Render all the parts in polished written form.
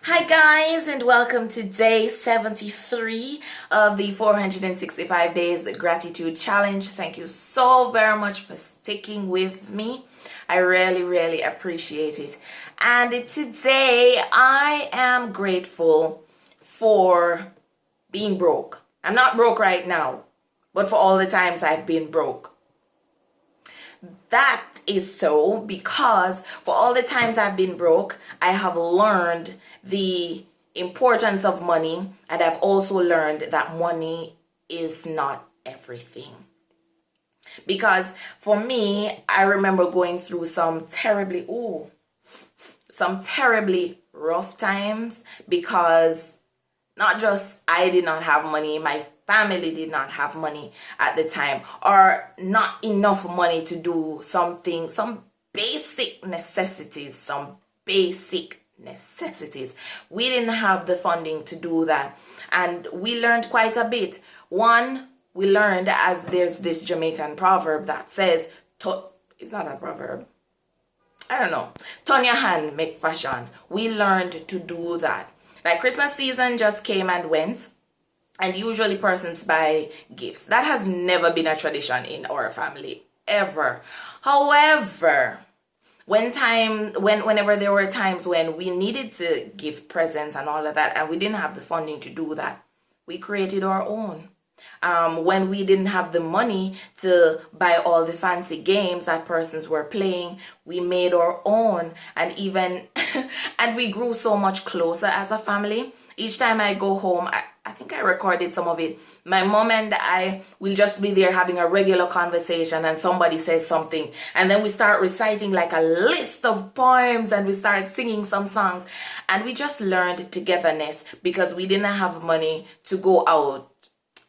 Hi guys, and welcome to day 73 of the 465 days gratitude challenge. Thank you so very much for sticking with me. I really appreciate it. And today I am grateful for being broke. I'm not broke right now, but for all the times I've been broke. That is so because for all the times I've been broke, I have learned the importance of money, and I've also learned that money is not everything. Because for me, I remember going through some terribly rough times because not just I did not have money, my family did not have money at the time, or not enough money to do something, some basic necessities. We didn't have the funding to do that. And we learned quite a bit. One, we learned, as there's this Jamaican proverb that says, it's not a proverb, I don't know, turn your hand, make fashion. We learned to do that. Like Christmas season just came and went, and usually persons buy gifts. That has never been a tradition in our family, ever. However, whenever there were times when we needed to give presents and all of that, and we didn't have the funding to do that, we created our own. When we didn't have the money to buy all the fancy games that persons were playing, we made our own. And even and we grew so much closer as a family. Each time I go home, I think I recorded some of it, my mom and I will just be there having a regular conversation, and somebody says something, and then we start reciting like a list of poems, and we start singing some songs, and we just learned togetherness because we didn't have money to go out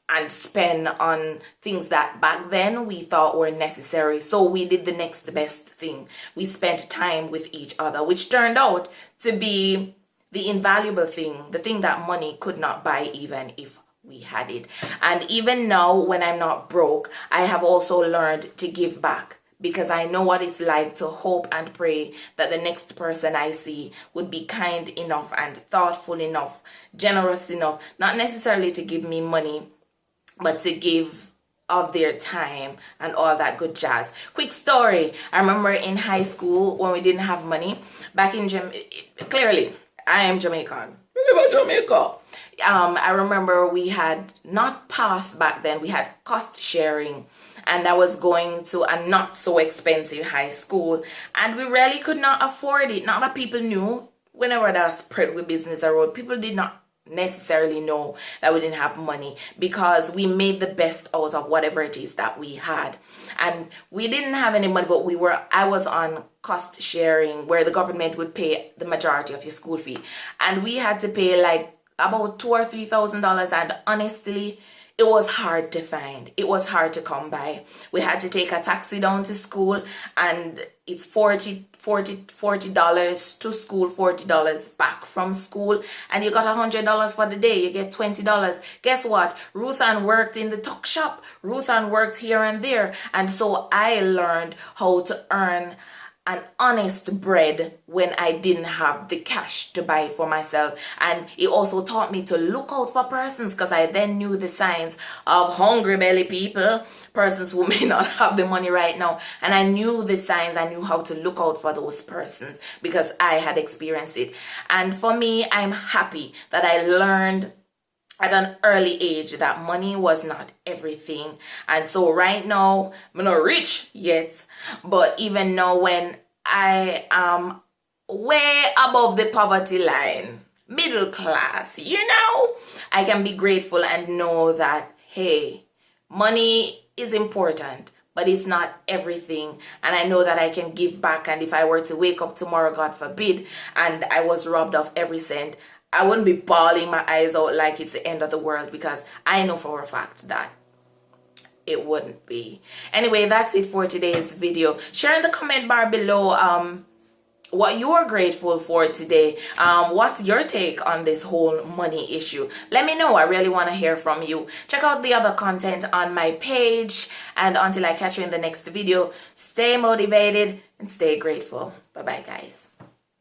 and spend on things that back then we thought were necessary. So we did the next best thing. We spent time with each other, which turned out to be the invaluable thing, the thing that money could not buy even if we had it. And even now, when I'm not broke, I have also learned to give back, because I know what it's like to hope and pray that the next person I see would be kind enough and thoughtful enough, generous enough, not necessarily to give me money, but to give of their time and all that good jazz. Quick story. I remember in high school when we didn't have money, back in clearly, I am Jamaican. We live in Jamaica. I remember we had not PATH back then, we had cost sharing, and I was going to a not so expensive high school, and we really could not afford it. Not that people knew. Whenever that spread with business around, people did not necessarily know that we didn't have money, because we made the best out of whatever it is that we had. And we didn't have any money, but I was on cost sharing, where the government would pay the majority of your school fee, and we had to pay like about $2,000 or $3,000, and honestly, it was hard to find. It was hard to come by. We had to take a taxi down to school, and it's $40 to school, $40 back from school, and you got $100 for the day. You get $20. Guess what? Ruth Ann worked in the tuck shop. Ruth Ann worked here and there, and so I learned how to earn an honest bread when I didn't have the cash to buy it for myself. And it also taught me to look out for persons, because I then knew the signs of hungry belly people, persons who may not have the money right now, and I knew the signs. I knew how to look out for those persons because I had experienced it. And for me, I'm happy that I learned at an early age that money was not everything. And so right now, I'm not rich yet, but even now, when I am way above the poverty line, middle class, I can be grateful and know that, hey, money is important, but it's not everything. And I know that I can give back. And if I were to wake up tomorrow, God forbid, and I was robbed of every cent, I wouldn't be bawling my eyes out like it's the end of the world, because I know for a fact that it wouldn't be. Anyway, that's it for today's video. Share in the comment bar below what you're grateful for today. What's your take on this whole money issue? Let me know. I really want to hear from you. Check out the other content on my page, and until I catch you in the next video, stay motivated and stay grateful. Bye bye, guys.